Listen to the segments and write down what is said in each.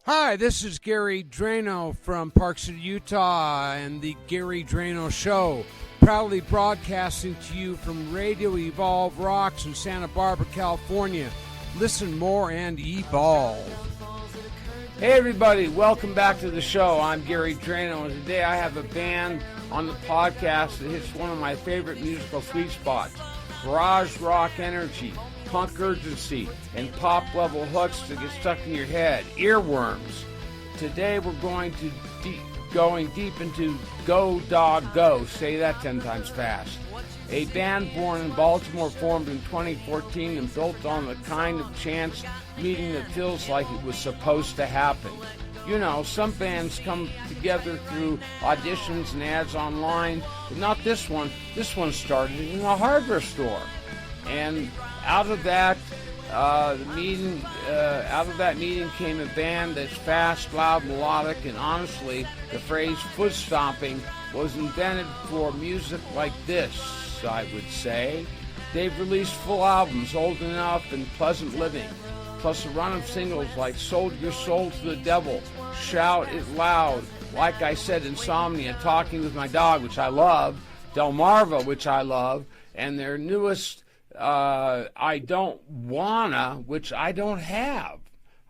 Hi, this is Gary Dranow from Park City, Utah, and the Gary Dranow Show, proudly broadcasting to you from Radio Evolve Rocks in Santa Barbara, California. Listen more and evolve. Hey everybody, welcome back to the show. I'm Gary Dranow, and today I have a band on the podcast that hits one of my favorite musical sweet spots: garage rock energy, punk urgency, and pop-level hooks that get stuck in your head, earworms. Today we're going deep into Go Dog Go, say that 10 times fast. A band born in Baltimore, formed in 2014 and built on the kind of chance meeting that feels like it was supposed to happen. You know, some bands come together through auditions and ads online, but not this one. This one started in a hardware store. And out of that meeting came a band that's fast, loud, melodic, and honestly, the phrase foot stomping was invented for music like this, I would say. They've released full albums, Old Enough and Pleasant Living, plus a run of singles like Sold Your Soul to the Devil, Shout It Loud, like I said, Insomnia, Talking with My Dog, which I love, Delmarva, which I love, and their newest I Don't Wanna, which I don't have.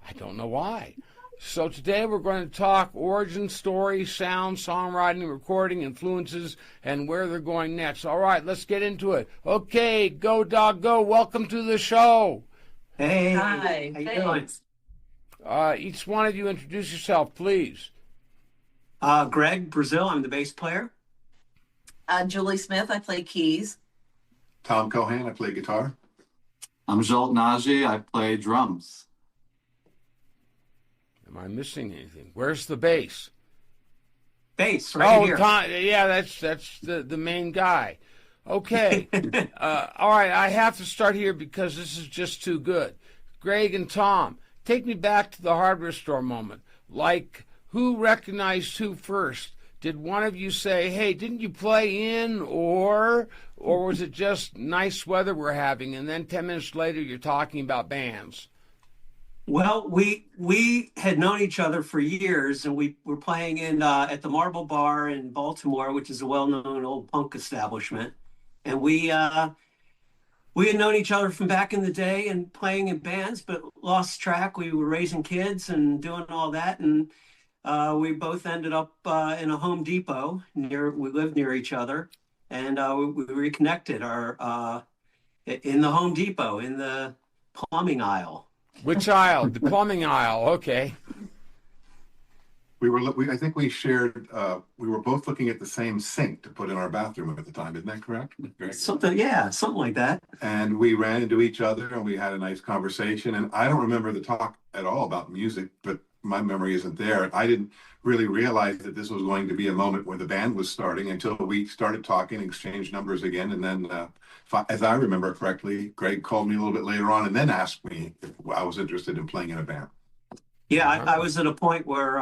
I don't know why. So today we're going to talk origin story, sound, songwriting, recording, influences, and where they're going next. All right, let's get into it. Okay, Go Dog Go, welcome to the show. Hey. Hi. How you doing? Each one of you introduce yourself, please. Greg Brazil, I'm the bass player. Julie Smith, I play keys. Tom Cohan, I play guitar. I'm Jolt Najee, I play drums. Am I missing anything? Where's the bass? Bass, right here. Yeah, that's the main guy. Okay. All right, I have to start here because this is just too good. Greg and Tom, take me back to the hardware store moment. Like, who recognized who first? Did one of you say, hey, didn't you play in, or was it just nice weather we're having, and then 10 minutes later you're talking about bands? Well, we had known each other for years, and we were playing in at the Marble Bar in Baltimore, which is a well-known old punk establishment. And we had known each other from back in the day and playing in bands, but lost track. We were raising kids and doing all that, and we both ended up in a Home Depot. We lived near each other, and we reconnected in the Home Depot in the plumbing aisle. Which aisle? The plumbing aisle. Okay. I think we shared. We were both looking at the same sink to put in our bathroom at the time. Isn't that correct? Something like that. And we ran into each other, and we had a nice conversation. And I don't remember the talk at all about music, but my memory isn't there. I didn't really realize that this was going to be a moment where the band was starting until we started talking, exchanged numbers again, and then, as I remember correctly, Greg called me a little bit later on and then asked me if I was interested in playing in a band. Yeah, I was at a point where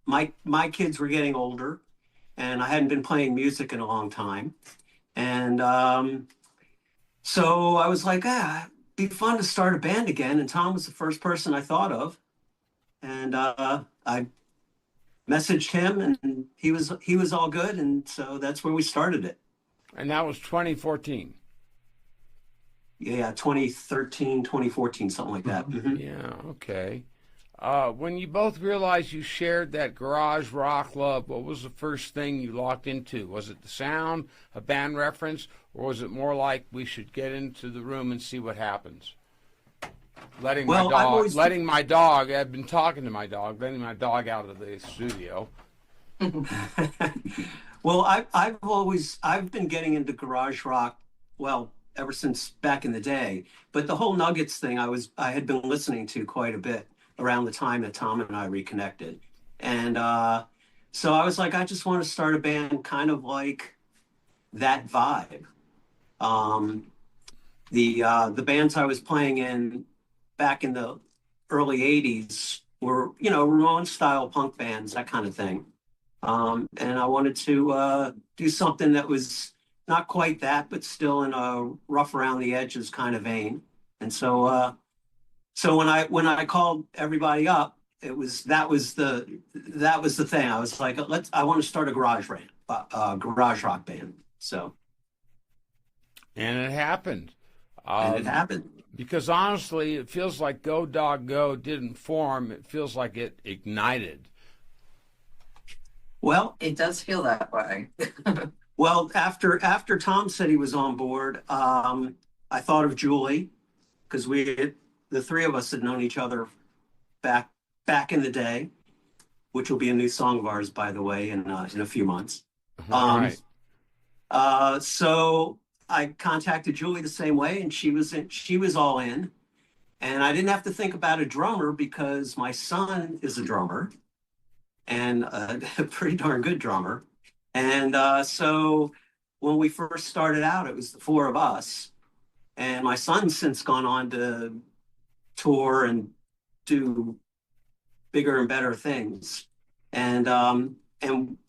my kids were getting older, and I hadn't been playing music in a long time, and so I was like, it'd be fun to start a band again. And Tom was the first person I thought of. And I messaged him, and he was all good, and so that's where we started it. And that was 2014. Yeah, 2013, 2014, something like that. Mm-hmm. Yeah, okay. When you both realized you shared that garage rock love, what was the first thing you locked into? Was it the sound, a band reference, or was it more like we should get into the room and see what happens? Letting my dog, I've been talking to my dog, letting my dog out of the studio. Well, I've been getting into garage rock, well, ever since back in the day. But the whole Nuggets thing, I had been listening to quite a bit around the time that Tom and I reconnected. And so I was like, I just want to start a band kind of like that vibe. The bands I was playing in back in the early 80s were, Ramones style punk bands, that kind of thing. And I wanted to do something that was not quite that, but still in a rough around the edges kind of vein. And so when I called everybody up, that was the thing. I was like, I want to start a garage rock band. So, And it happened. and it happened. Because honestly, it feels like Go Dog Go didn't form. It feels like it ignited. Well, It does feel that way. well, after Tom said he was on board, I thought of Julie because the three of us had known each other back in the day, which will be a new song of ours, by the way, in a few months. All right. So I contacted Julie the same way, and she was all in, and I didn't have to think about a drummer because my son is a drummer, and a pretty darn good drummer, and so when we first started out, it was the four of us, and my son's since gone on to tour and do bigger and better things, and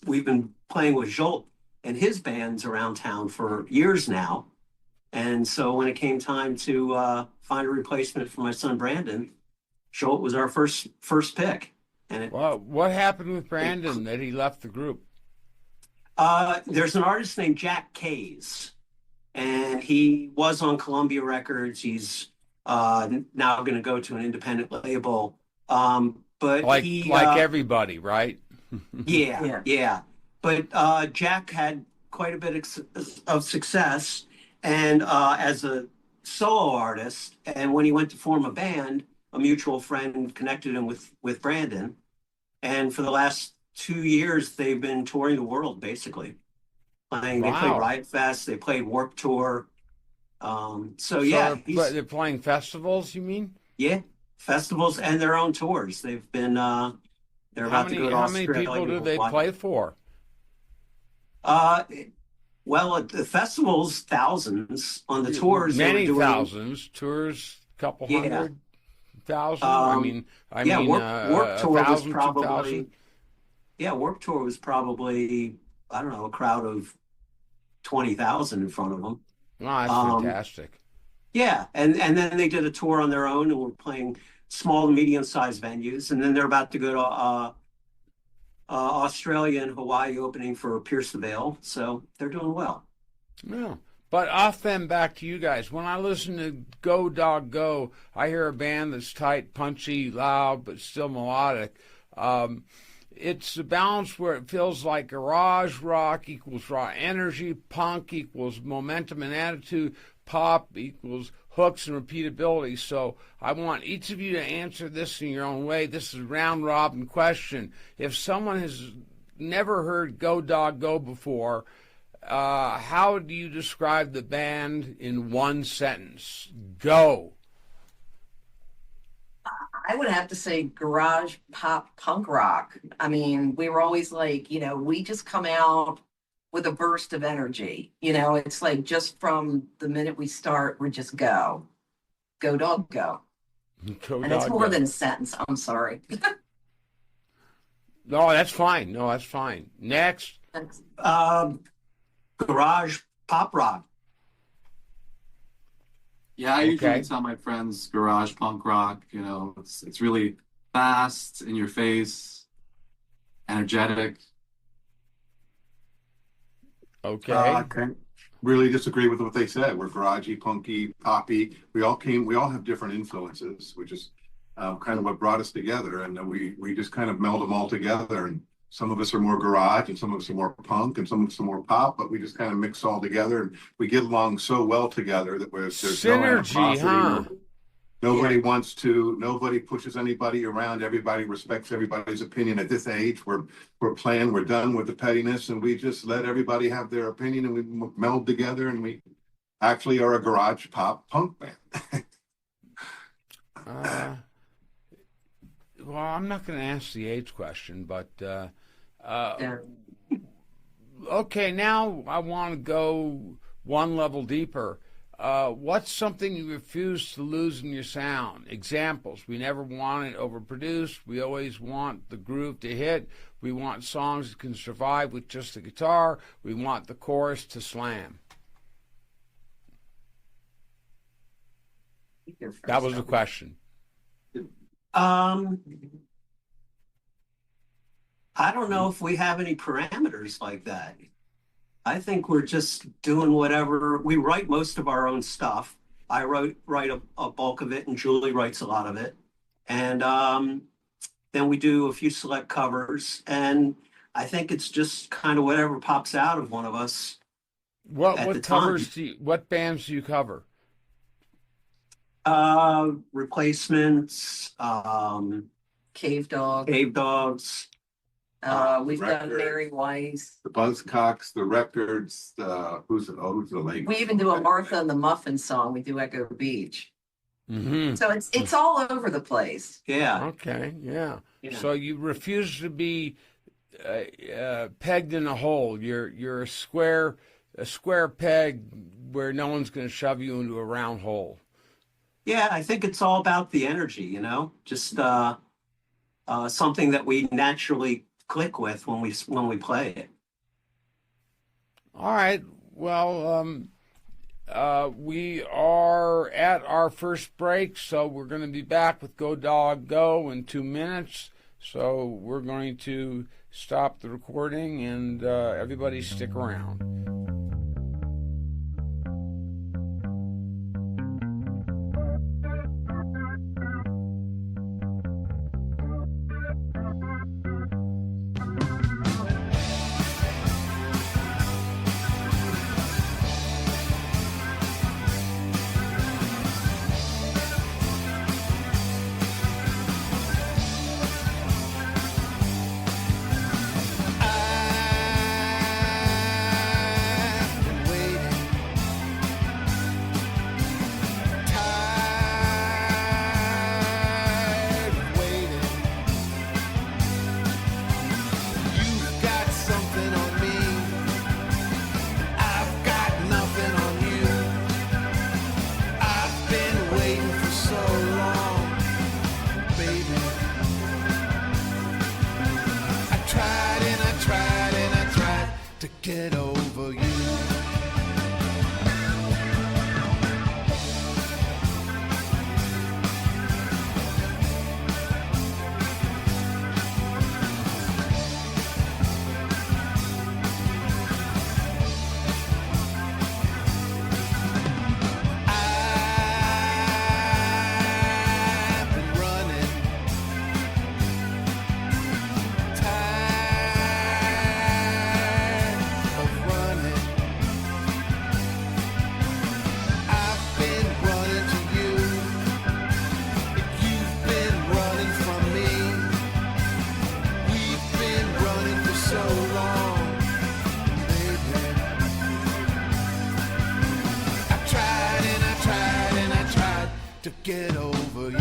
we've been playing with Jolt and his bands around town for years now. And so when it came time to find a replacement for my son Brandon, Jolt was our first pick. And Well, what happened with Brandon that he left the group? there's an artist named Jack Kays, and he was on Columbia Records. He's now going to go to an independent label. But Like he, everybody, right? yeah, yeah. But Jack had quite a bit of success, and as a solo artist. And when he went to form a band, a mutual friend connected him with Brandon. And for the last 2 years, they've been touring the world, basically. They played Wow. Riot Fest, they played Warped Tour. So So yeah, they're playing festivals, you mean? yeah, festivals and their own tours. They've been they're about to go to How many Australia. people do they Hawaii. play for? Well, at the festivals, thousands. On the tours, they were Many doing, thousands. Tours, couple Yeah. 100,000. yeah, Warped Tour was 1,000, probably 2,000. Warped Tour was probably, I don't know, a crowd of 20,000 in front of them. Wow, that's Um, fantastic. Yeah, and then they did a tour on their own and were playing small to medium-sized venues, and then they're about to go to Australia and Hawaii, opening for Pierce the Veil. So they're doing well. Yeah. But off then, back to you guys. When I listen to Go Dog Go, I hear a band that's tight, punchy, loud, but still melodic. It's a balance where it feels like garage rock equals raw energy, punk equals momentum and attitude, pop equals hooks and repeatability. So I want each of you to answer this in your own way. This is a round robin question. If someone has never heard Go Dog Go before, how do you describe the band in one sentence? Go. I would have to say garage pop punk rock. I mean, we were always like, we just come out with a burst of energy. It's like just from the minute we start, we just go. Go dog go. Go And it's Dog more Go. than a sentence. I'm sorry. No, that's fine. No, that's fine. Next. Thanks. Garage pop rock. Yeah, I usually Okay. tell my friends garage punk rock, it's really fast, in your face, energetic. Okay. I can't really disagree with what they said. We're garagey, punky, poppy. We all have different influences, which is kind of what brought us together. And we just kind of meld them all together. And some of us are more garage, and some of us are more punk, and some of us are more pop. But we just kind of mix all together, and we get along so well together that there's no Synergy, animosity. huh? Nobody pushes anybody around. Everybody respects everybody's opinion. At this age, we're done with the pettiness, and we just let everybody have their opinion, and we meld together, and we actually are a garage pop punk band. Well, I'm not going to ask the age question, but Yeah. okay, now I want to go one level deeper. What's something you refuse to lose in your sound? Examples. We never want it overproduced. We always want the groove to hit. We want songs that can survive with just the guitar. We want the chorus to slam. That was the question. I don't know if we have any parameters like that. I think we're just doing whatever. We write most of our own stuff. I write a bulk of it, and Julie writes a lot of it. And then we do a few select covers, and I think it's just kind of whatever pops out of one of us at the time. What bands do you cover? Replacements, Cave Dog. Cave Dogs. We've done Records. Mary Weiss. The Buzzcocks, the Records, who's the lady? We even do a Martha and the Muffin song. We do Echo Beach. Mm-hmm. So it's all over the place. Yeah. Okay, yeah. Yeah. So you refuse to be pegged in a hole. You're a square peg where no one's going to shove you into a round hole. Yeah, I think it's all about the energy, just something that we naturally click with when we play it. All right. Well, we are at our first break, so we're going to be back with Go Dog Go in 2 minutes. So we're going to stop the recording, and everybody stick around. Get over you. To get over you.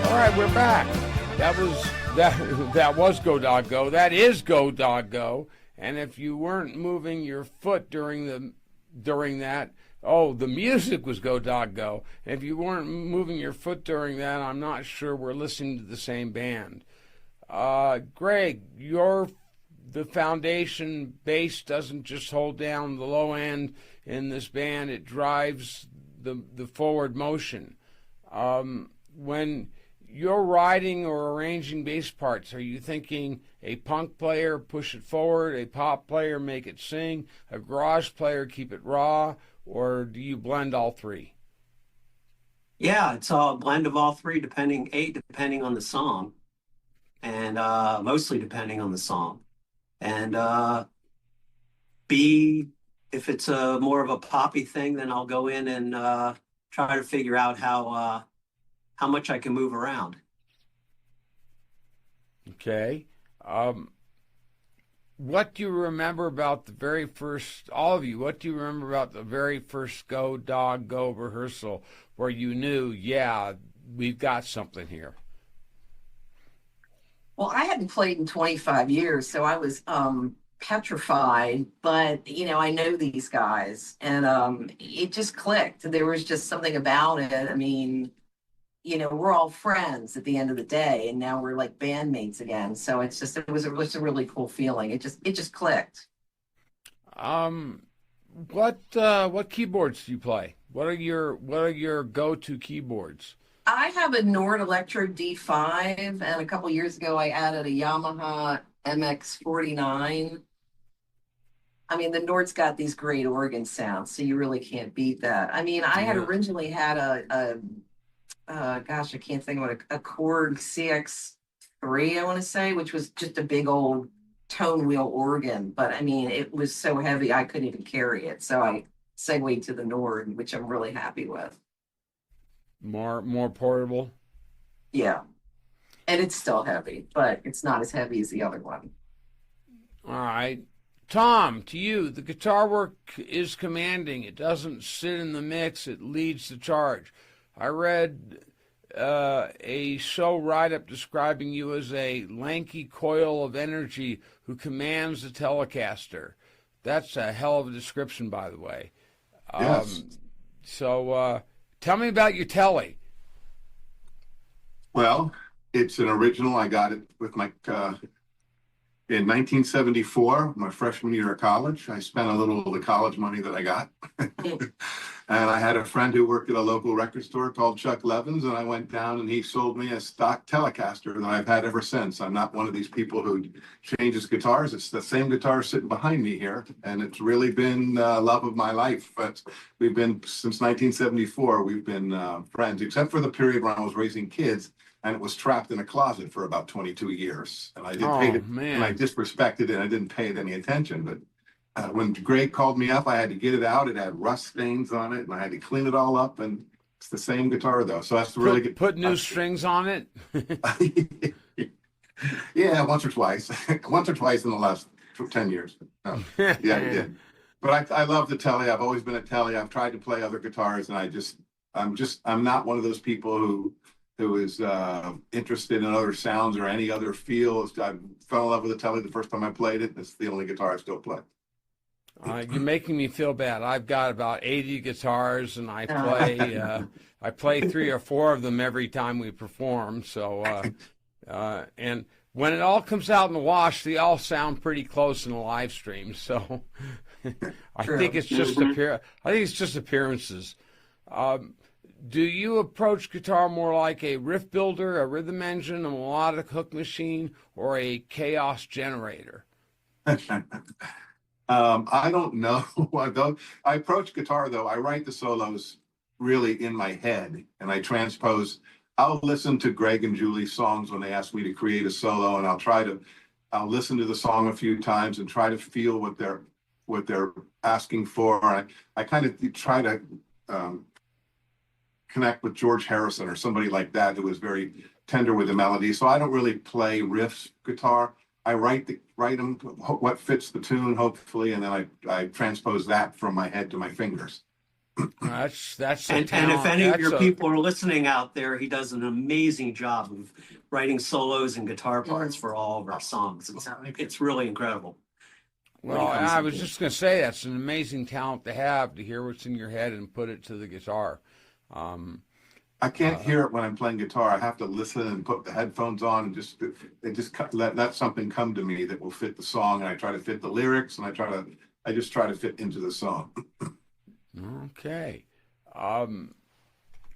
All right, we're back. That was Go Dog Go. That is Go Dog Go. And if you weren't moving your foot during that, the music was Go Dog Go. And if you weren't moving your foot during that, I'm not sure we're listening to the same band. Greg, the foundation bass doesn't just hold down the low end in this band, it drives the forward motion. When you're writing or arranging bass parts, are you thinking a punk player, push it forward, a pop player, make it sing, a garage player, keep it raw, or do you blend all three? Yeah, it's a blend of all three, depending on the song, and mostly depending on the song. And B, if it's a more of a poppy thing, then I'll go in and try to figure out how much I can move around. Okay. What do you remember about the very first, all of you, what do you remember about the very first Go Dog Go rehearsal where you knew, yeah, we've got something here? Well, I hadn't played in 25 years, so I was petrified, but I know these guys, and it just clicked. There was just something about it. I mean, we're all friends at the end of the day, and now we're like bandmates again. So it was a really cool feeling. It just clicked. What keyboards do you play? What are your go-to keyboards? I have a Nord Electro D5, and a couple years ago I added a Yamaha MX49. I mean, the Nord's got these great organ sounds, so you really can't beat that. I mean, I had Yeah. originally had gosh, I can't think of it, a Korg CX3, I want to say, which was just a big old tone wheel organ. But I mean, it was so heavy I couldn't even carry it. So I segued to the Nord, which I'm really happy with. More portable. Yeah. And it's still heavy, but it's not as heavy as the other one. All right. Tom, to you, the guitar work is commanding. It doesn't sit in the mix, it leads the charge. I read a show write-up describing you as a lanky coil of energy who commands the Telecaster. That's a hell of a description, by the way. Yes. So tell me about your Tele. Well, it's an original. I got it with my in 1974, my freshman year of college. I spent a little of the college money that I got. And I had a friend who worked at a local record store called Chuck Levin's, and I went down and he sold me a stock Telecaster that I've had ever since. I'm not one of these people who changes guitars. It's the same guitar sitting behind me here, and it's really been love of my life. But we've been, since 1974, we've been friends, except for the period when I was raising kids, and it was trapped in a closet for about 22 years. And I didn't pay it, man. and I disrespected it, and I didn't pay it any attention. But when Greg called me up, I had to get it out. It had rust stains on it, and I had to clean it all up. And it's the same guitar, though. So that's really good. Put new strings on it. Yeah, once or twice. Once or twice in the last 10 years. Yeah, I did. But I love the Tele. I've always been a Tele. I've tried to play other guitars, and I'm not one of those people who is interested in other sounds or any other feels. I fell in love with the Tele the first time I played it. It's the only guitar I still play. You're making me feel bad. I've got about 80 guitars, and I play 3 or 4 of them every time we perform. So, and when it all comes out in the wash, they all sound pretty close in the live stream. So, I think it's just appearances. Do you approach guitar more like a riff builder, a rhythm engine, a melodic hook machine, or a chaos generator? I don't know. I approach guitar, though. I write the solos really in my head, and I transpose. I'll listen to Greg and Julie's songs when they ask me to create a solo, and I'll listen to the song a few times and try to feel what they're asking for. I kind of try to connect with George Harrison or somebody like that who was very tender with the melody. So I don't really play riffs guitar. I write them what fits the tune, hopefully, and then I transpose that from my head to my fingers. That's and if any of your people are listening out there, he does an amazing job of writing solos and guitar parts for all of our songs. It's really incredible. Well, I was just going to say that's an amazing talent to have, to hear what's in your head and put it to the guitar. I can't hear it when I'm playing guitar. I have to listen and put the headphones on and just let something come to me that will fit the song. And I try to fit the lyrics, and I just try to fit into the song. Okay.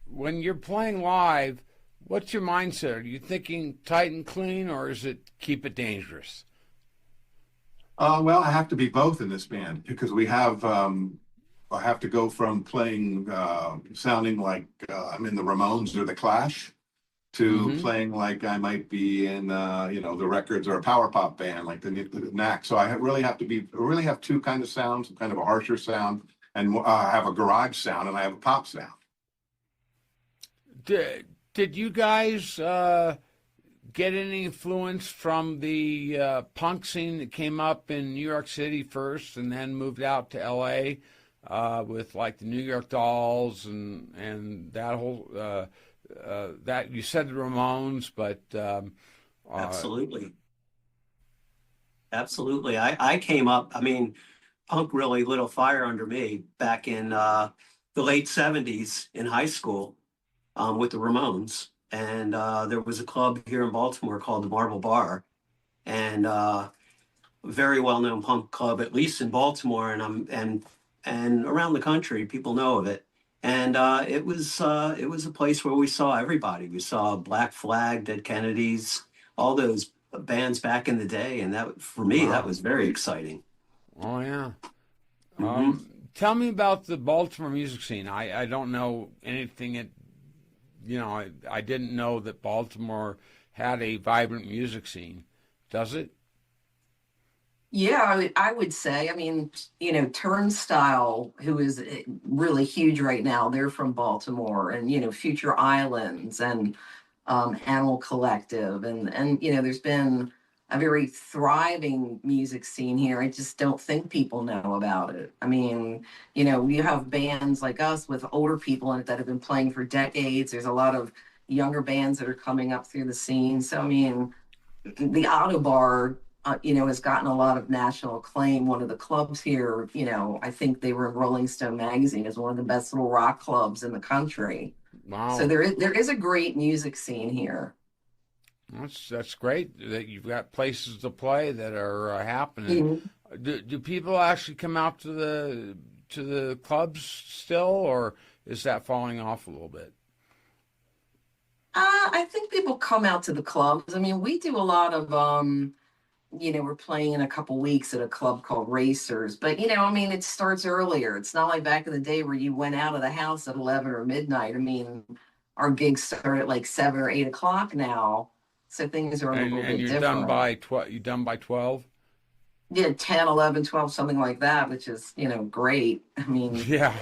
When you're playing live, what's your mindset? Are you thinking tight and clean, or is it keep it dangerous? Well, I have to be both in this band because I have to go from playing, sounding like I'm in the Ramones or the Clash, to playing like I might be in, the Records or a power pop band like the Knack. So I really have two kind of sounds, kind of a harsher sound, and I have a garage sound, and I have a pop sound. Did you guys get any influence from the punk scene that came up in New York City first and then moved out to L.A.? With like the New York Dolls and that whole that you said the Ramones, but absolutely. I came up. I mean, punk really lit a fire under me back in the late '70s in high school with the Ramones, and there was a club here in Baltimore called the Marble Bar, and very well-known punk club, at least in Baltimore, and around the country, people know of it. And it was a place where we saw everybody. We saw Black Flag, Dead Kennedys, all those bands back in the day, and that for me that Wow. was very exciting. Oh yeah. Hmm. Tell me about the Baltimore music scene. I don't know anything. I didn't know that Baltimore had a vibrant music scene. Does it? Yeah, I would say, I mean, Turnstile, who is really huge right now, they're from Baltimore, and, Future Islands and Animal Collective. And, there's been a very thriving music scene here. I just don't think people know about it. I mean, you have bands like us with older people in it that have been playing for decades. There's a lot of younger bands that are coming up through the scene. So, I mean, the Autobar, has gotten a lot of national acclaim. One of the clubs here, I think they were in Rolling Stone magazine as one of the best little rock clubs in the country. So Wow. there is a great music scene here. That's great that you've got places to play that are happening. Mhm. Do people actually come out to the clubs still, or is that falling off a little bit? I think people come out to the clubs. I mean, we do a lot of we're playing in a couple weeks at a club called Racers. But I mean, it starts earlier. It's not like back in the day where you went out of the house at 11 or midnight. I mean, our gigs start at like 7 or 8 o'clock now, so things are a little And bit you're done different. by 12. You done by 12? Yeah, 10, 11, 12, something like that, which is great. I mean, Yeah.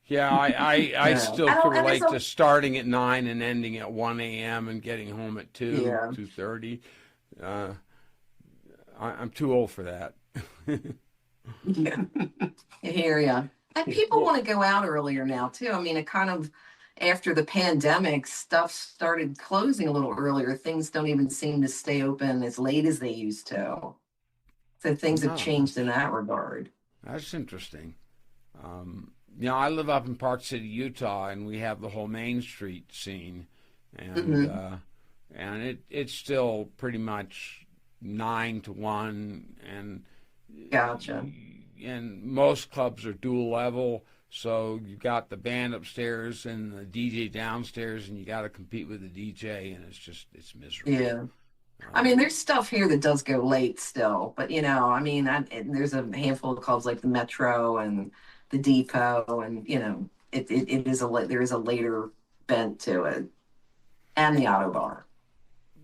Yeah, I still I can don't, and there's relate a to starting at 9 and ending at 1 a.m. and getting home at 2, yeah. 2:30. Uh, I'm too old for that. Yeah. I hear ya. And people Well, want to go out earlier now too. I mean, it kind of after the pandemic, stuff started closing a little earlier. Things don't even seem to stay open as late as they used to. So things have no, changed in that regard. that's interesting. I live up in Park City, Utah, and we have the whole Main Street scene, and Hmm. uh, and it's still pretty much 9 to 1, Gotcha. and most clubs are dual level, so you got the band upstairs and the DJ downstairs, and you got to compete with the DJ, and it's miserable. Yeah. I mean, Um, there's stuff here that does go late still, but I mean, and there's a handful of clubs like the Metro and the Depot, and it is there is a later bent to it, and the Auto Bar.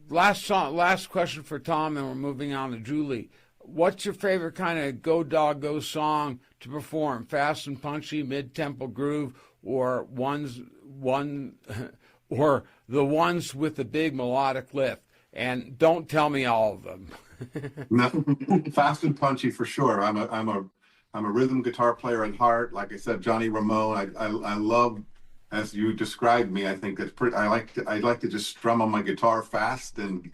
last question for Tom, and we're moving on to Julie. What's your favorite kind of go dog go song to perform? Fast and punchy, mid tempo groove, or or the ones with the big melodic lift? And don't tell me all of them. No, fast and punchy for sure. I'm a rhythm guitar player at heart. Like I said, Johnny Ramone. I love, as you described me. I think that's pretty. I like to just strum on my guitar fast and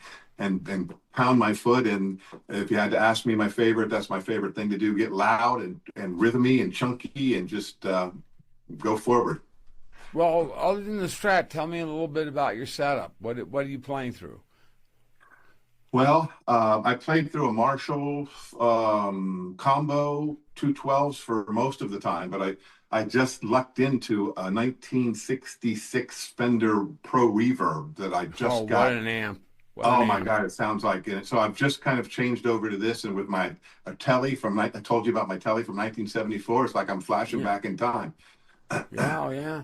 pound my foot. And if you had to ask me my favorite, that's my favorite thing to do. Get loud and rhythmy and chunky and just go forward. Well, other than the Strat, tell me a little bit about your setup. What are you playing through? Well, I played through a Marshall combo 212s for most of the time, but I just lucked into a 1966 Fender Pro Reverb that I Oh, just what got. an amp! What an Oh my amp! God, it sounds like it. So I've just kind of changed over to this, and with my a Telly I told you about my Telly from 1974. It's like I'm flashing Yeah, back in time. yeah, oh, yeah.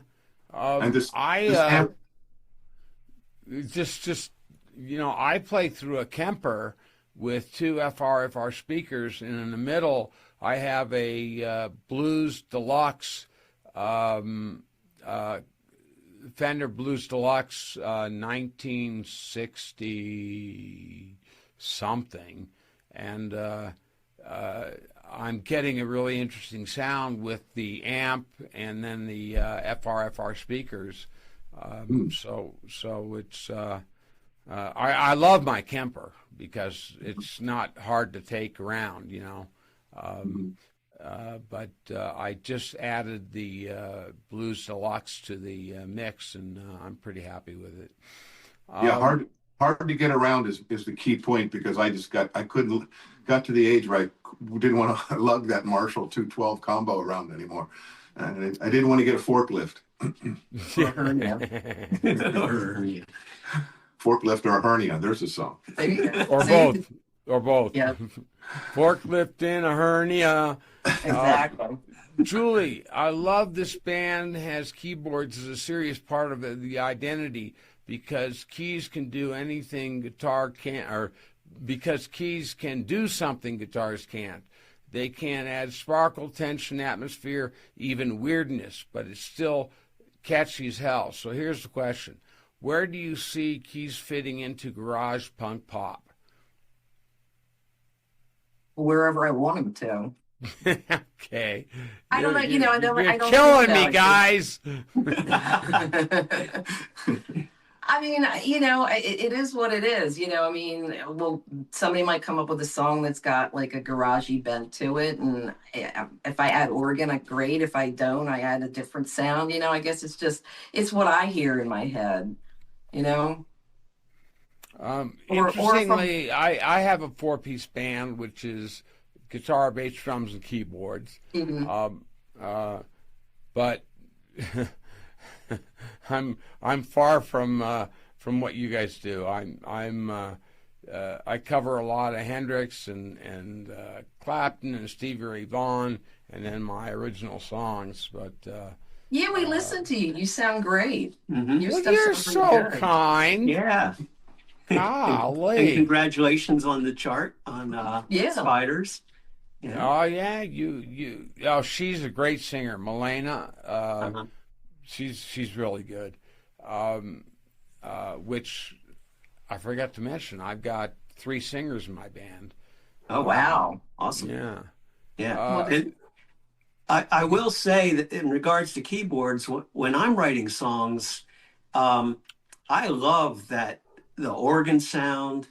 And this I amp, just I play through a Kemper with two FR speakers, and in the middle I have a Blues Deluxe, um, uh, Fender Blues Deluxe, 1960 something, and uh, I'm getting a really interesting sound with the amp and then the FR speakers. So it's I love my Kemper because it's not hard to take around. Um, but I just added the Blues Deluxe to the mix, and I'm pretty happy with it. yeah, Um, hard to get around is the key point, because I couldn't got to the age where I didn't want to lug that Marshall 212 combo around anymore, and I didn't want to get a forklift. Or hernia. Forklift or a hernia. There's a song. There you go. Or both. Or both. Yeah, Forklift in a hernia. exactly. Julie, I love this band has keyboards as a serious part of the identity, because keys can do anything guitar can't, or because keys can do something guitars can't. They can add sparkle, tension, atmosphere, even weirdness, but it's still catchy as hell. So here's the question. Where do you see keys fitting into garage punk pop? Wherever I want them to. Okay. I don't know, you know, I don't You're think killing so. me, guys. I mean, you know, it is what it is. You know, I mean, well, somebody might come up with a song that's got like a garagey bent to it, and if I add organ, great. If I don't, I add a different sound. You know, I guess it's what I hear in my head. You know. Interestingly, I have a 4-piece band, which is guitar, bass, drums, and keyboards. Mm-hmm. But I'm far from what you guys do. I cover a lot of Hendrix and Clapton and Stevie Ray Vaughan, and then my original songs. But Yeah, we listened to you. You sound great. Mm-hmm. Your well, stuff you're sounds so pretty good. kind. Yeah. And Golly. congratulations on the chart on Yeah. Spiders. Yeah. Oh yeah, oh, she's a great singer, Milena. She's really good. Which I forgot to mention, I've got 3 singers in my band. Oh Wow. Awesome. Yeah. Yeah. And I will say that in regards to keyboards, when I'm writing songs, I love that the organ sound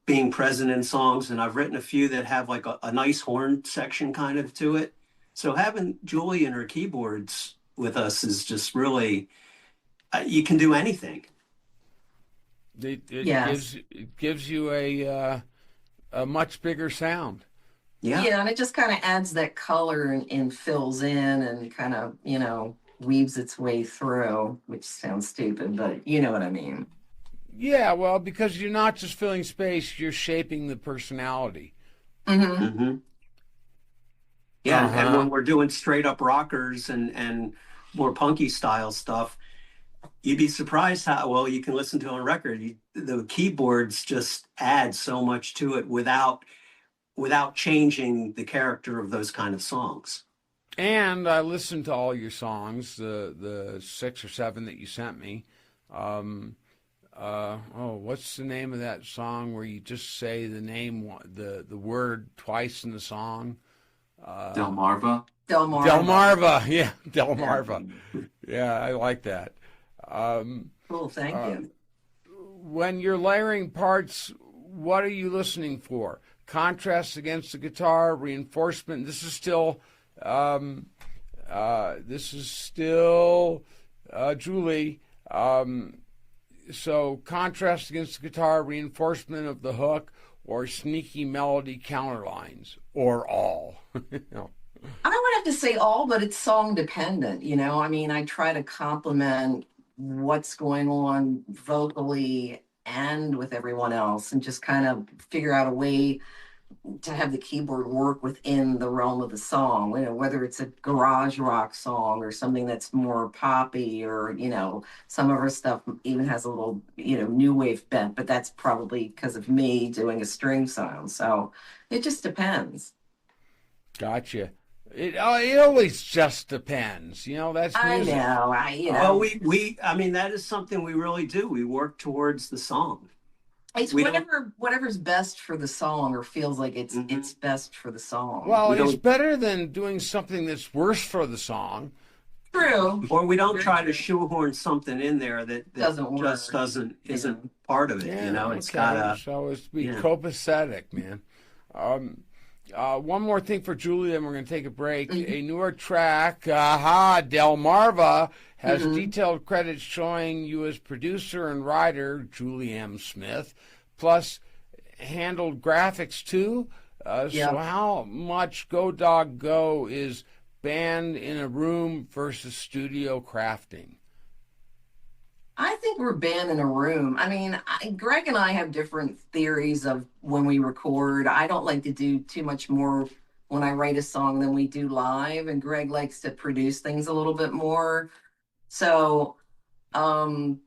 being present in songs, and I've written a few that have like a nice horn section kind of to it. So having Julie and her keyboards with us is just really, you can do anything. Yes. It gives you a much bigger sound. Yeah. Yeah, and it just kind of adds that color and fills in and kind of, you know, weaves its way through, which sounds stupid, but you know what I mean. Yeah, well, because you're not just filling space, you're shaping the personality. Mm-hmm. Mm-hmm. Yeah. Uh-huh. And when we're doing straight up rockers and more punky style stuff, you'd be surprised how well you can listen to on record. The keyboards just add so much to it without changing the character of those kind of songs. And I listened to all your songs, the 6 or 7 that you sent me. What's the name of that song where you just say the name, the word twice in the song? Delmarva. Delmarva, yeah, Delmarva. Yeah, I like that. Cool, thank you. When you're layering parts, what are you listening for? Contrast against the guitar, reinforcement. This is still Julie. So contrast against the guitar, reinforcement of the hook, or sneaky melody counterlines, or all. I would have to say all, but it's song dependent, you know. I mean, I try to complement what's going on vocally and with everyone else and just kind of figure out a way to have the keyboard work within the realm of the song, you know, whether it's a garage rock song or something that's more poppy, or, you know, some of our stuff even has a little, you know, new wave bent, but that's probably because of me doing a string sound. So it just depends. Gotcha. It always just depends. You know, that's music. I know. Well, I mean, that is something we really do. We work towards the song. It's we whatever's best for the song, or feels like it's Mhm. it's best for the song. Well, We it's don't- better than doing something that's worse for the song. True. Or we don't Very try to true. shoehorn something in there that Doesn't just work. isn't part of it. Yeah, You know, it's okay. gotta. So it's to be yeah. copacetic, man. One more thing for Julie, then we're going to take a break. A newer track, Delmarva, has detailed credits showing you as producer and writer, Julie M. Smith, plus handled graphics too. So how much Go Dog Go is band in a room versus studio crafting? I think we're band in a room. I mean, Greg and I have different theories of when we record. I don't like to do too much more when I write a song than we do live, and Greg likes to produce things a little bit more. So, I mean,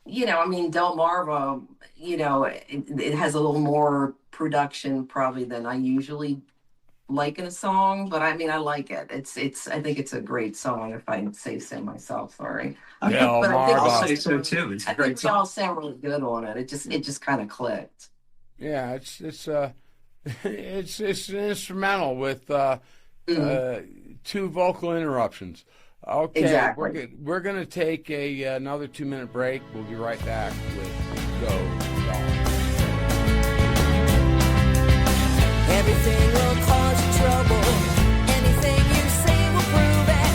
Delmarva, it has a little more production probably than I usually like in a song, but I mean, I like it. I think it's a great song, if I say so myself. Sorry. Yeah, But I think I'll say so too. It's a I great think we all song. sound really good on it. It just kind of clicked. Yeah, it's it's an instrumental with two vocal interruptions. Okay, Exactly. we're gonna take another 2-minute break. We'll be right back with Go Dog. Everything will cause you trouble. Anything you say will prove it.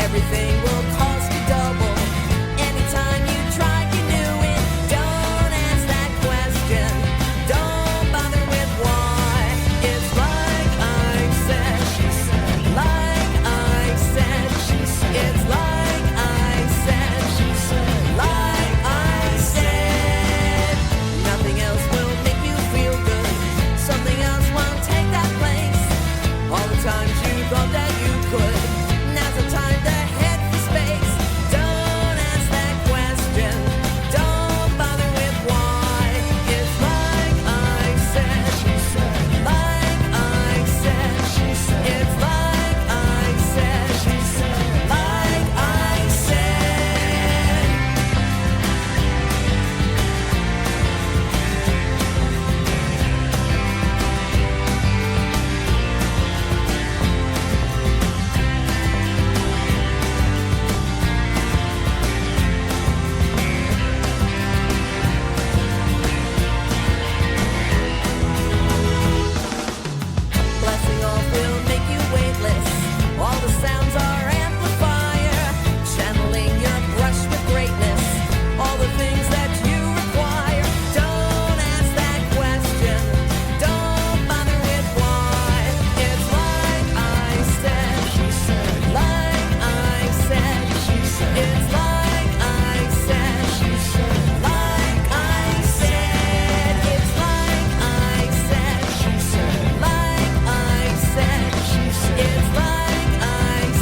Everything will cost you double. Anytime you try to do it, don't ask that question. Don't bother with why. It's like I said, she said. Like I said, she said. It's like I said, she said. Like I said. Nothing else will make you feel good. Something else won't take that place. All the times you thought that you could. Now's the time to head for space. Don't ask that question. Don't bother with why. It's like I said, she said. Like I said, she said. It's like I said, she said. Like I said. Blessing off will make you weightless. All the sounds are amplifier, channeling your brush with greatness. All the things that you require. Don't ask that question. Don't bother with why. It's like I said, she said. Like I said, she said. It's like I said, she said. Like I said. It's like I said, she said. Like I said, she said. It's like I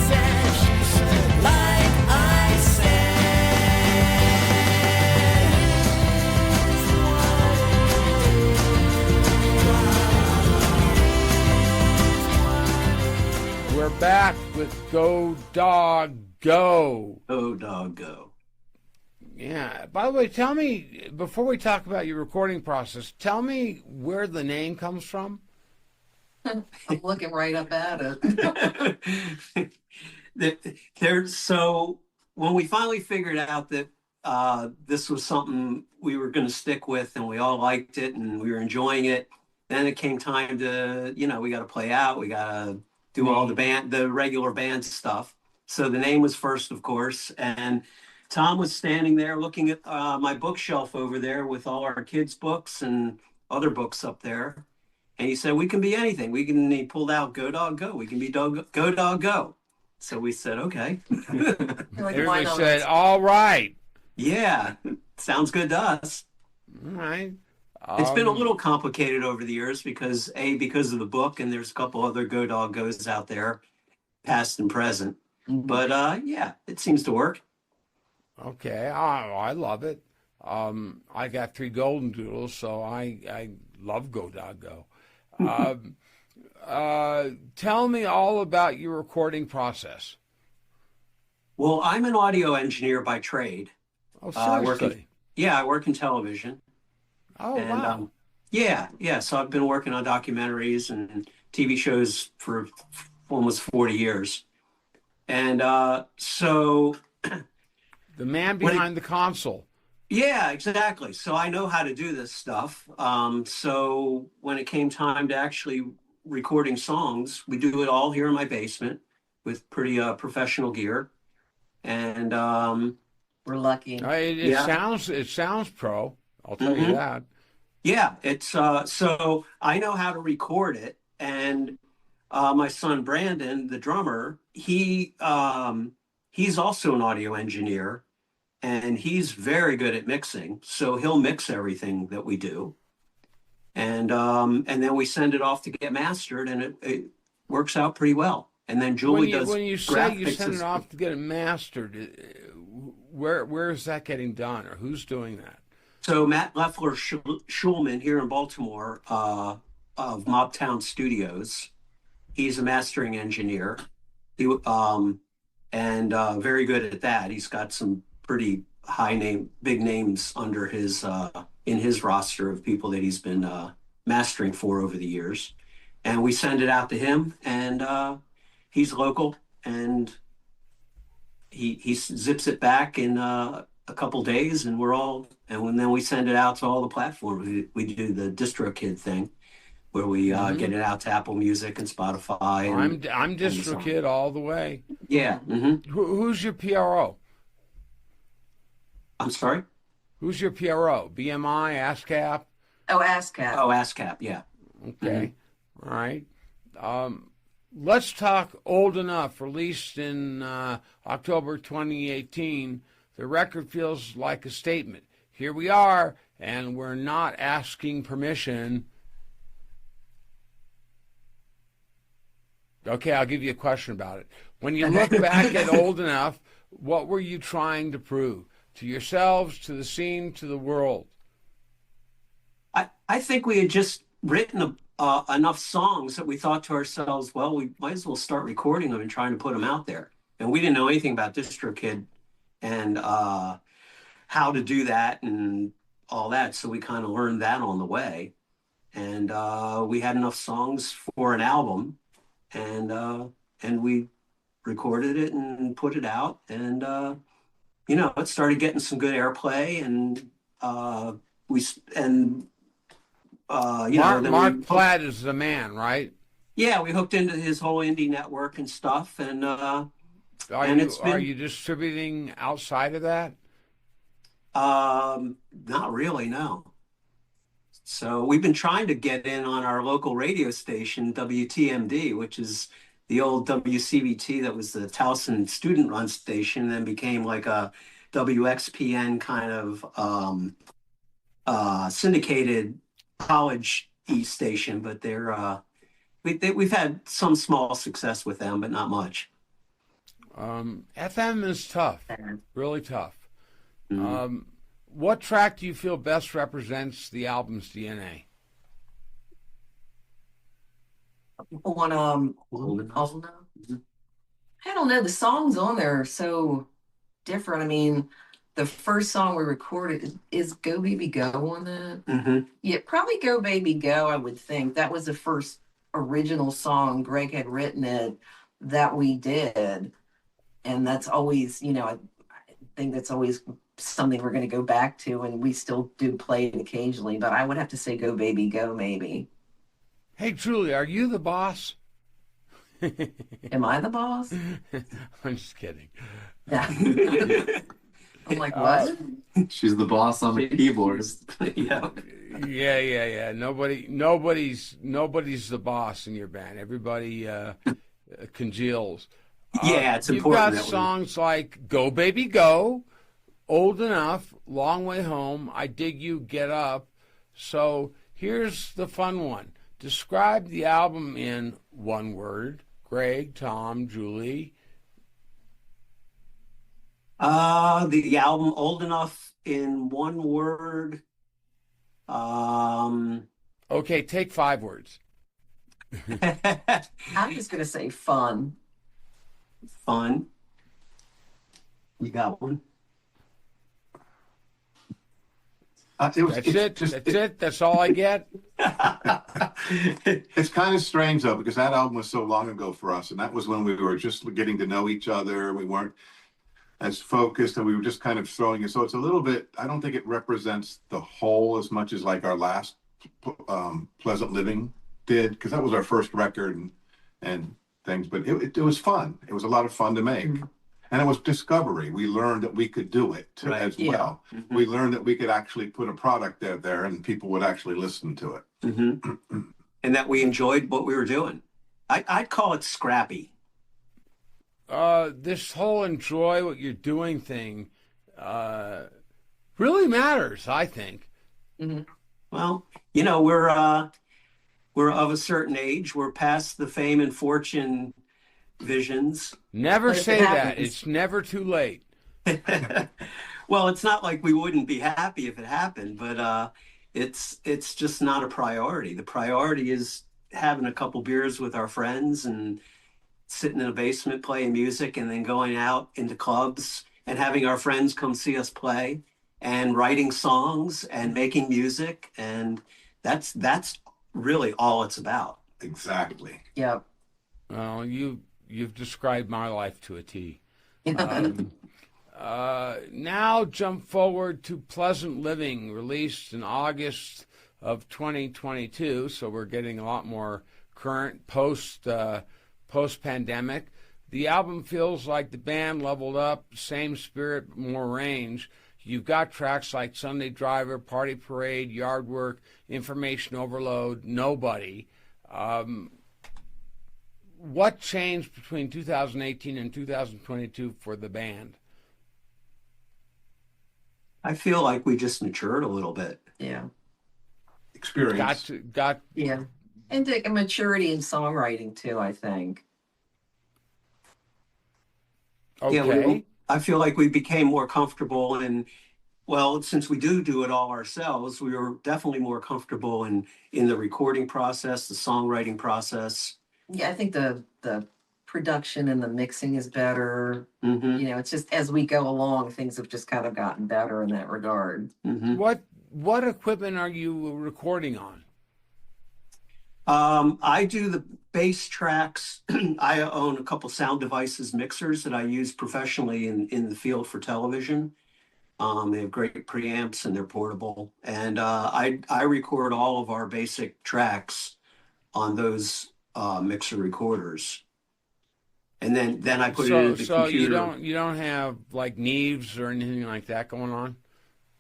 said, she said. Like I said. We're back with Go Dog Go. Go Dog Go. Yeah. By the way, tell me, before we talk about your recording process, tell me where the name comes from. I'm looking right up at it. So when we finally figured out that this was something we were going to stick with and we all liked it and we were enjoying it, then it came time to, we got to play out. We got to do all the regular band stuff. So the name was first, of course. And Tom was standing there looking at my bookshelf over there with all our kids' books and other books up there. And he said, we can be anything. He pulled out Go Dog Go. We can be Go Dog Go. So we said, okay. Like, why Everybody not? said, all right. Yeah, sounds good to us. All right. It's been a little complicated over the years because of the book, and there's a couple other Go Dog Goes out there, past and present. But yeah, it seems to work. Okay. I love it. I got 3 golden doodles, so I love Go Dog Go. Tell me all about your recording process. Well, I'm an audio engineer by trade. Oh, I seriously? work in television. Oh, And wow. yeah. So I've been working on documentaries and TV shows for almost 40 years. And so The man behind the console. yeah, exactly. So I know how to do this stuff. So when it came time to actually recording songs. We do it all here in my basement with pretty professional gear. And We're lucky. It sounds pro. I'll tell you that. yeah, it's so I know how to record it. And my son Brandon, the drummer, he's also an audio engineer, and he's very good at mixing. So he'll mix everything that we do. And then we send it off to get mastered, and it works out pretty well. And then Julie does. When you say you send it off to get it mastered, where is that getting done, or who's doing that? So Matt Leffler Schulman here in Baltimore of Mobtown Studios, he's a mastering engineer. He and very good at that. He's got some pretty big names under his in his roster of people that he's been mastering for over the years. And we send it out to him, and he's local, and he zips it back in a couple days, and then we send it out to all the platforms. We do the DistroKid thing, where we get it out to Apple Music and Spotify. I'm DistroKid all the way. Yeah. Who's your PRO? I'm sorry? Who's your PRO? BMI, ASCAP? Oh, ASCAP. Oh, ASCAP, yeah. Okay. All right. Let's talk Old Enough, released in October 2018. The record feels like a statement. Here we are, and we're not asking permission. Okay, I'll give you a question about it. When you look back at Old Enough, what were you trying to prove? To yourselves, to the scene, to the world? I think we had just written enough songs that we thought to ourselves, well, we might as well start recording them and trying to put them out there. And we didn't know anything about DistroKid and how to do that and all that. So we kind of learned that on the way. And we had enough songs for an album, and we recorded it and put it out. And, it started getting some good airplay, and Mark Platt is the man, right? Yeah, we hooked into his whole indie network and stuff, and are you distributing outside of that? Not really, no. So we've been trying to get in on our local radio station, WTMD, which is the old WCBT that was the Towson student-run station, and then became like a WXPN kind of syndicated college station. But we've had some small success with them, but not much. FM is tough, really tough. Mm-hmm. What track do you feel best represents the album's DNA? On Old Enough. I don't know. The songs on there are so different. I mean, the first song we recorded is "Go Baby Go" on that. Mm-hmm. Yeah, probably "Go Baby Go." I would think that was the first original song Greg had written it that we did, and that's always, I think that's always something we're going to go back to, and we still do play it occasionally. But I would have to say "Go Baby Go" maybe. Hey, Julie, are you the boss? Am I the boss? I'm just kidding. Yeah. I'm like, what? She's the boss on the keyboards. Yeah. Nobody's the boss in your band. Everybody congeals. Yeah, it's you've important. You've got songs like "Go Baby Go," "Old Enough," "Long Way Home," "I Dig You," "Get Up." So here's the fun one. Describe the album in one word. Greg, Tom, Julie. The album "Old Enough" in one word. Okay, take 5 words. I'm just gonna say fun. Fun. You got one? That's it. That's all I get. It's kind of strange though, because that album was so long ago for us, and that was when we were just getting to know each other. We weren't as focused, and we were just kind of throwing it. So it's a little bit, I don't think it represents the whole as much as like our last Pleasant Living did, because that was our first record and things, but it was fun. It was a lot of fun to make. And it was discovery. We learned that we could do it Right. as Yeah. well. We learned that we could actually put a product out there and people would actually listen to it. And that we enjoyed what we were doing. I'd call it scrappy. This whole enjoy what you're doing thing really matters, I think. Well, you know, we're of a certain age. We're past the fame and fortune visions. Never But if say it that. happens- It's never too late. Well, it's not like we wouldn't be happy if it happened, but it's just not a priority. The priority is having a couple beers with our friends and sitting in a basement playing music, and then going out into clubs and having our friends come see us play, and writing songs and making music, and that's really all it's about. Exactly. Yep. Well, you've described my life to a T. Now jump forward to Pleasant Living, released in August of 2022. So we're getting a lot more current post-pandemic. The album feels like the band leveled up, same spirit, more range. You've got tracks like Sunday Driver, Party Parade, Yard Work, Information Overload, Nobody. What changed between 2018 and 2022 for the band? I feel like we just matured a little bit. Yeah. Experience. Yeah. And a maturity in songwriting too, I think. Okay. Yeah, I feel like we became more comfortable in, well, since we do it all ourselves, we were definitely more comfortable in the recording process, the songwriting process. Yeah, I think the production and the mixing is better. Mm-hmm. You know, it's just as we go along, things have just kind of gotten better in that regard. Mm-hmm. What equipment are you recording on? I do the bass tracks. I own a couple sound devices, mixers that I use professionally in the field for television. They have great preamps and they're portable. And I record all of our basic tracks on those mixer recorders. And then I put it in the So computer. you don't have like Neves or anything like that going on?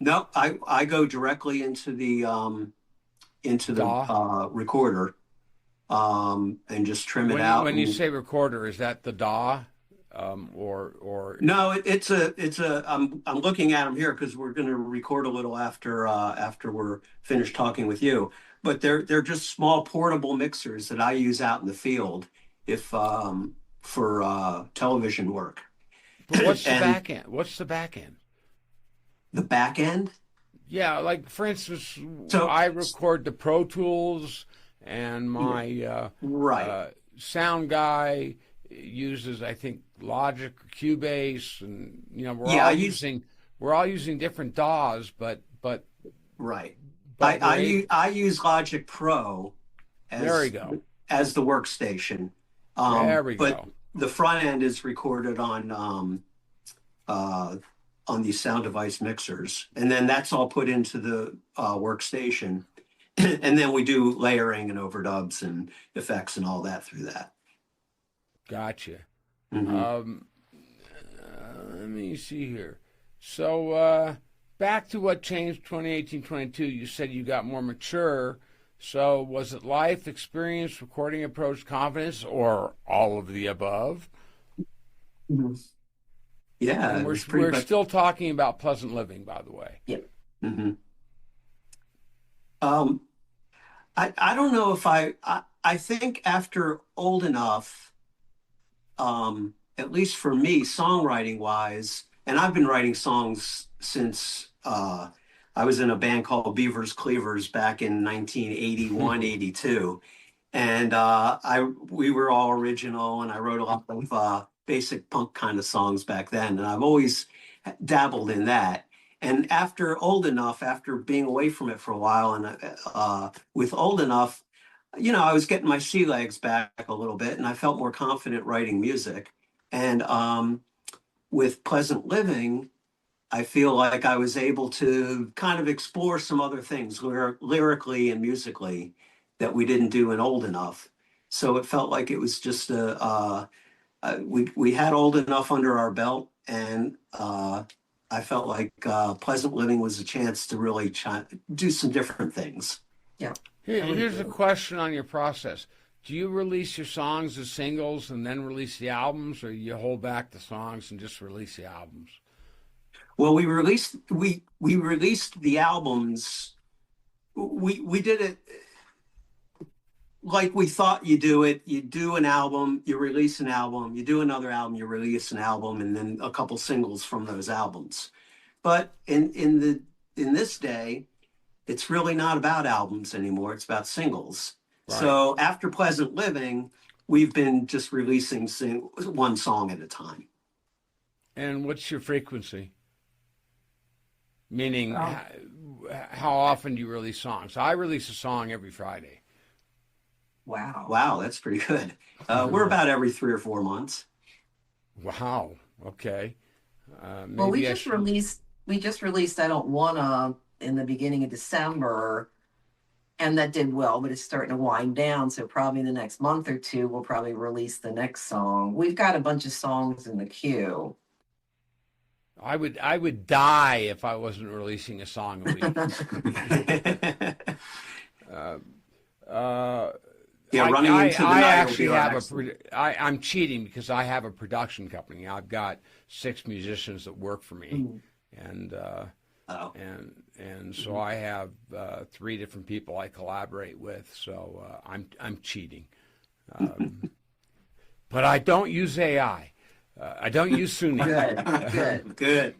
No, I go directly into the DAW? recorder and just trim it out. When you and- say recorder, is that the DAW or No, it's a. I'm looking at them here because we're going to record a little after we're finished talking with you. But they're just small portable mixers that I use out in the field if for television work. But what's the And- back end? What's the back end? The back end. Yeah, like for instance, So- I record the Pro Tools, and my Right. sound guy uses, I think, Logic or Cubase, and we're Yeah, all using different DAWs, but Right. But I use Logic Pro there we go. as the workstation. There we but go. the front end is recorded on these sound device mixers, and then that's all put into the workstation, and then we do layering and overdubs and effects and all that through that. Gotcha. Mhm. Let me see here. So back to what changed 2018-22. You said you got more mature. So was it life, experience, recording approach, confidence, or all of the above? Yeah, And it was pretty we're much. still talking about Pleasant Living, by the way. Mhm. I don't know if I think after old enough, at least for me, songwriting wise, and I've been writing songs since I was in a band called Beavers Cleavers back in 1981, 82. And we were all original, and I wrote a lot of basic punk kind of songs back then. And I've always dabbled in that. And after old enough, after being away from it for a while, and with old enough, I was getting my sea legs back a little bit, and I felt more confident writing music. And with Pleasant Living, I feel like I was able to kind of explore some other things lyrically and musically that we didn't do in Old Enough. So it felt like it was just we had Old Enough under our belt, and I felt like Pleasant Living was a chance to really do some different things. Yeah. Here's a question on your process. Do you release your songs as singles and then release the albums, or you hold back the songs and just release the albums? Well, we released the albums. We did it like we thought you do it. You do an album, you release an album, you do another album, you release an album, and then a couple singles from those albums. But in this day, it's really not about albums anymore. It's about singles. Right. So after Pleasant Living, we've been just releasing one song at a time. And what's your frequency? Meaning, how often do you release songs? I release a song every Friday. Wow, that's pretty good. We're about every 3 or 4 months. Wow. Okay. Well, we just released I Don't Wanna in the beginning of December, and that did well, but it's starting to wind down. So probably in the next month or two, we'll probably release the next song. We've got a bunch of songs in the queue. I would die if I wasn't releasing a song a week. Running into the night. I actually have I'm cheating because I have a production company. I've got 6 musicians that work for me, and so I have 3 different people I collaborate with. So I'm cheating, but I don't use AI. I don't use Sunni. Good.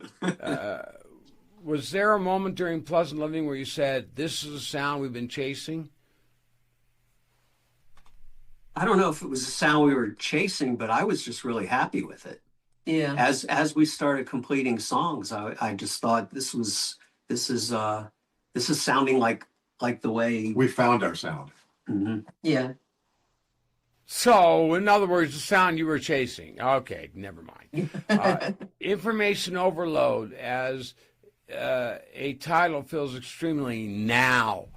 Was there a moment during Pleasant Living where you said, "This is a sound we've been chasing"? I don't know if it was a sound we were chasing, but I was just really happy with it. Yeah. As we started completing songs, I just thought this is sounding like the way we found our sound. Mm-hmm. Yeah. So, in other words, the sound you were chasing. Okay, never mind. Information overload, as a title feels extremely now.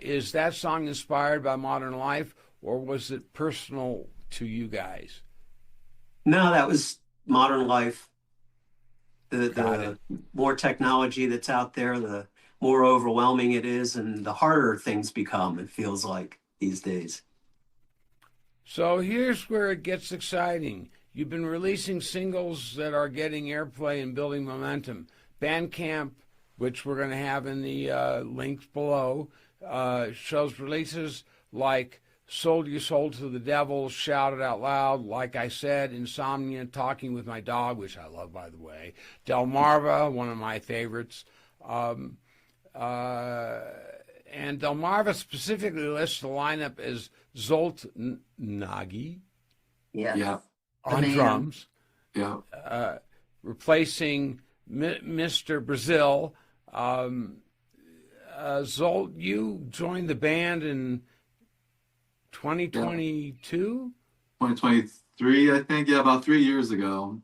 Is that song inspired by modern life, or was it personal to you guys? No, that was modern life. The more technology that's out there, the more overwhelming it is, and the harder things become, it feels like, these days. So here's where it gets exciting. You've been releasing singles that are getting airplay and building momentum. Bandcamp, which we're going to have in the links below, shows releases like Sold Your Soul to the Devil, Shout It Out Loud, Like I Said, Insomnia, Talking with My Dog, which I love, by the way, Delmarva, one of my favorites. And Delmarva specifically lists the lineup as Zolt Nagy on drums, replacing Mr. Brazil. Zolt, you joined the band in 2022? 2023, I think. Yeah, about 3 years ago.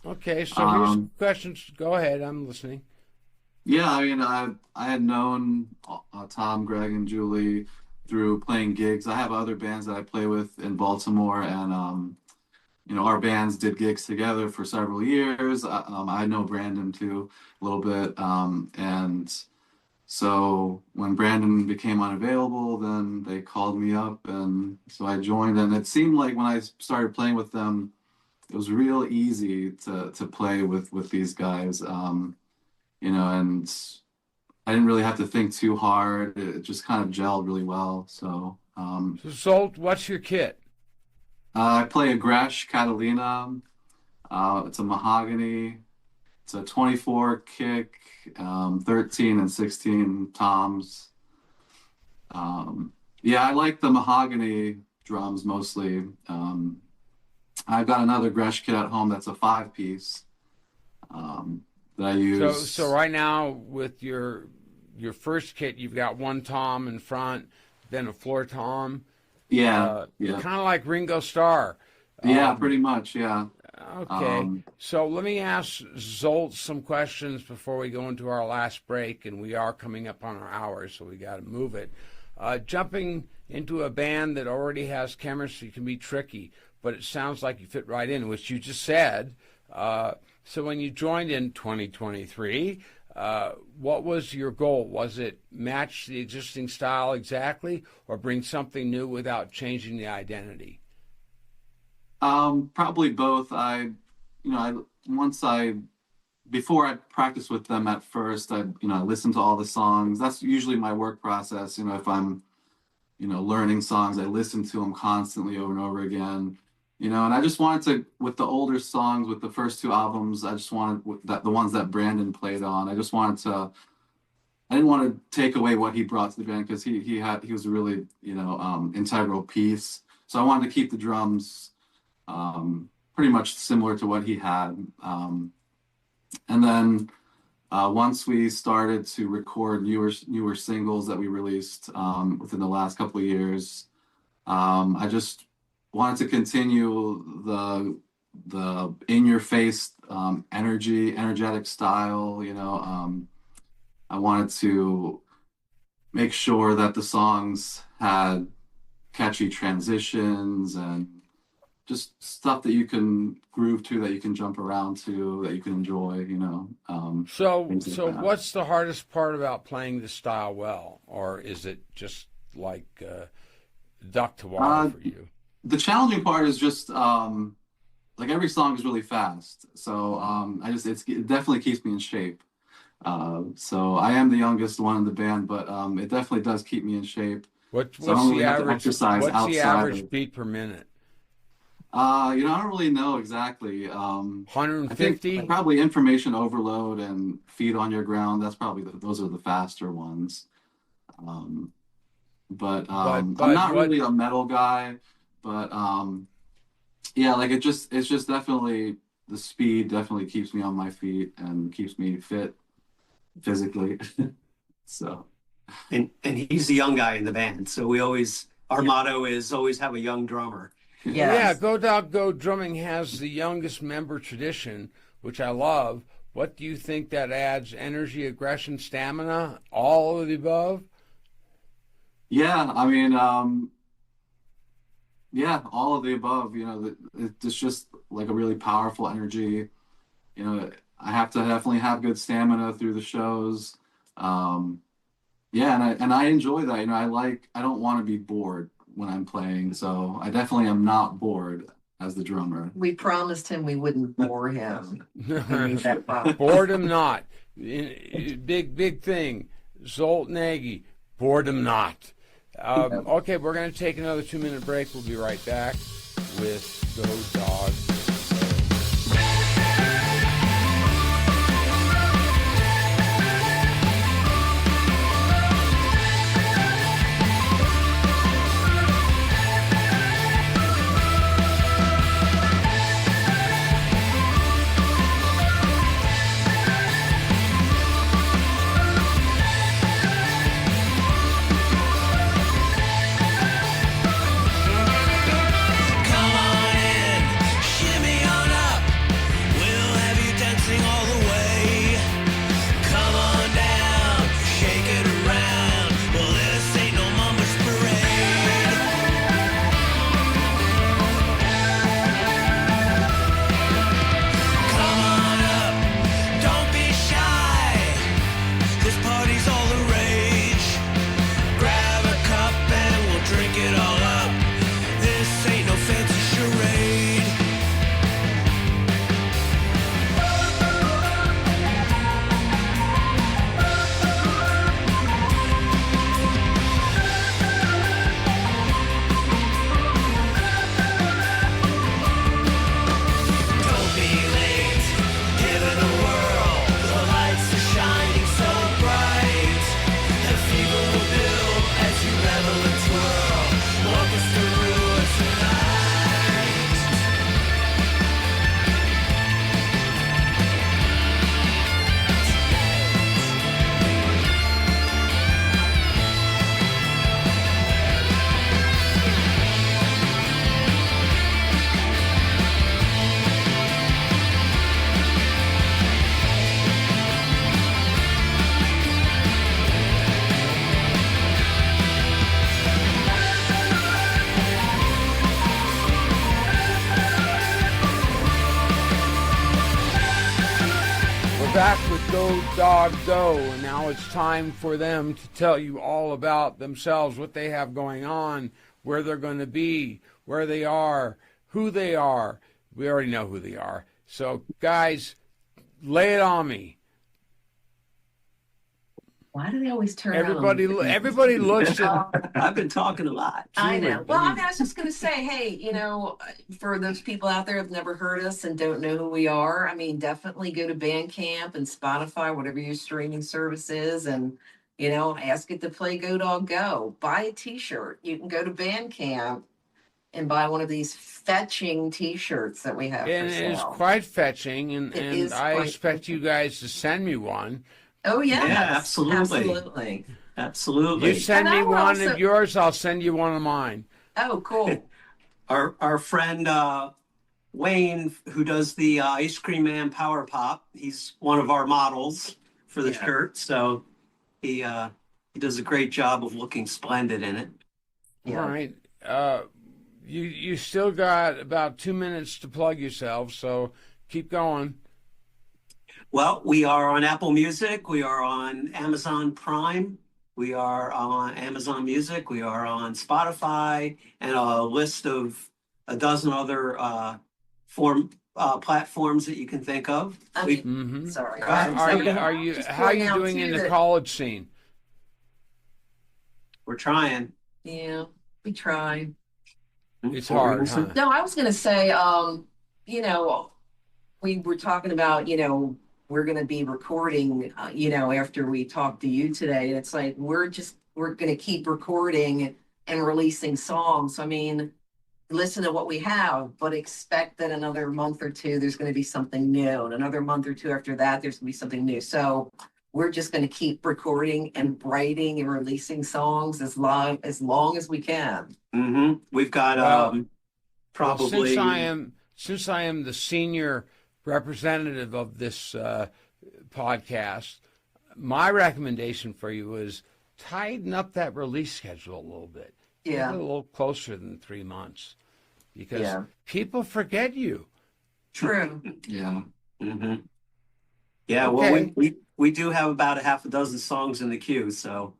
Okay, so here's some questions. Go ahead, I'm listening. Yeah, I mean, I had known Tom, Greg, and Julie through playing gigs. I have other bands that I play with in Baltimore, and our bands did gigs together for several years. I know Brandon too a little bit, and so when Brandon became unavailable, then they called me up, and so I joined. And it seemed like when I started playing with them, it was real easy to play with these guys. And I didn't really have to think too hard. It just kind of gelled really well. So, Zolt, what's your kit? I play a Gresh Catalina. It's a mahogany. It's a 24 kick, 13 and 16 toms. I like the mahogany drums mostly. I've got another Gresh kit at home that's a 5-piece. That I use. So right now with your first kit, you've got one tom in front, then a floor tom. Yeah. Kind of like Ringo Starr. Yeah, pretty much. Yeah. Okay. So let me ask Zolt some questions before we go into our last break, and we are coming up on our hour, so we got to move it. Jumping into a band that already has chemistry can be tricky, but it sounds like you fit right in, which you just said. So when you joined in 2023, what was your goal? Was it match the existing style exactly, or bring something new without changing the identity? Probably both. Before I practiced with them at first, I listened to all the songs. That's usually my work process. If I'm, learning songs, I listen to them constantly over and over again. And I just wanted to, with the older songs, with the first two albums, I just wanted the ones that Brandon played on. I didn't want to take away what he brought to the band, because he was a really, integral piece. So I wanted to keep the drums pretty much similar to what he had. And then once we started to record newer singles that we released within the last couple of years, I just wanted to continue the in-your-face energetic style. I wanted to make sure that the songs had catchy transitions and just stuff that you can groove to, that you can jump around to, that you can enjoy, So that. what's the hardest part about playing the style well? Or is it just like duck to water for you? The challenging part is just, like, every song is really fast. So it definitely keeps me in shape. So I am the youngest one in the band, but it definitely does keep me in shape. What's So the average? What's the average beat per minute? I don't really know exactly. 150? I think probably Information Overload and Feet on Your Ground. That's probably those are the faster ones. But I'm not really a metal guy. But yeah, like it's just definitely, the speed definitely keeps me on my feet and keeps me fit physically. So. And he's the young guy in the band, so our motto is always have a young drummer. Yes. Yeah, Go Dog Go Drumming has the youngest member tradition, which I love. What do you think that adds? Energy, aggression, stamina, all of the above? Yeah, I mean, yeah, all of the above. It's just like a really powerful energy. I have to definitely have good stamina through the shows. Yeah, and I enjoy that. I don't want to be bored when I'm playing, so I definitely am not bored as the drummer. We promised him we wouldn't bore him. He made that promise. Boredom not. Big thing. Zolt Nagy, boredom not. Okay, we're going to take another 2-minute break. We'll be right back with Go Dog. Come on in, back with Go Dog Go, and now it's time for them to tell you all about themselves, what they have going on, where they're going to be, where they are, who they are. We already know who they are. So, guys, lay it on me. Why do they always turn Everybody around? looks at... I've been talking a lot. I know. Well, I Julie. mean, I was just going to say, hey, you know, for those people out there who've never heard us and don't know who we are, I mean, definitely go to Bandcamp and Spotify, whatever your streaming service is, and, you know, ask it to play Go Dog Go. Buy a t-shirt. You can go to Bandcamp and buy one of these fetching t-shirts that we have And for it is sale. quite fetching, and is I quite expect you guys to send me one. Oh, yes. Yeah, absolutely. Absolutely. Absolutely. You send And me I will one also- of yours, I'll send you one of mine. Oh, cool. Our friend Wayne, who does the Ice Cream Man Power Pop, he's one of our models for the Yeah. shirt. So he does a great job of looking splendid in it. Yeah. All right. You still got about 2 minutes to plug yourself, so keep going. Well, we are on Apple Music. We are on Amazon Prime. We are on Amazon Music. We are on Spotify, and a list of a dozen other platforms that you can think of. I We- mean, Mm-hmm. sorry. Are you Just how are point you out, doing too, in the that- college scene? We're trying. Yeah, we try. It's hard, huh? No, I was going to say, you know, we were talking about, you know, we're going to be recording, you know, after we talk to you today. And it's like, we're going to keep recording and releasing songs. I mean, listen to what we have, but expect that another month or two, there's going to be something new. And another month or two after that, there's going to be something new. So we're just going to keep recording and writing and releasing songs as long as we can. Mm-hmm. We've got Well, probably. Since I am the senior representative of this podcast, my recommendation for you is tighten up that release schedule a little bit. Yeah. Get it a little closer than 3 months, because Yeah. people forget you. True. Yeah. Mm-hmm. Yeah, well, Okay. we do have about a half a dozen songs in the queue, so.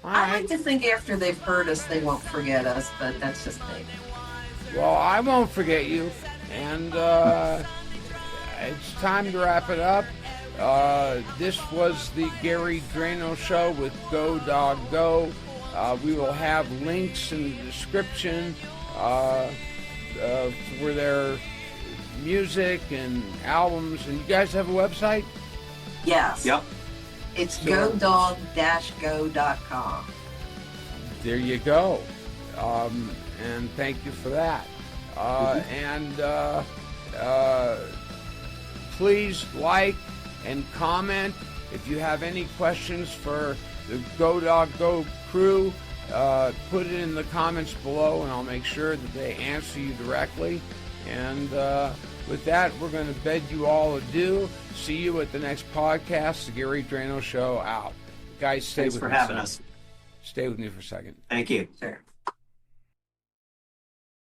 All I right. like to think after they've heard us, they won't forget us, but that's just me. Well, I won't forget you, and it's time to wrap it up. This was the Gary Dranow Show with Go Dog Go. We will have links in the description for their music and albums. And you guys have a website? Yes. Yep. It's Sure. godog-go.com. There you go. And thank you for that. And please like and comment. If you have any questions for the Go Dog Go crew, put it in the comments below, and I'll make sure that they answer you directly. And with that, we're going to bid you all adieu. See you at the next podcast. The Gary Dranow Show out. Guys, stay Thanks with for me a having second. us. Stay with me for a second. Thank you. Sure.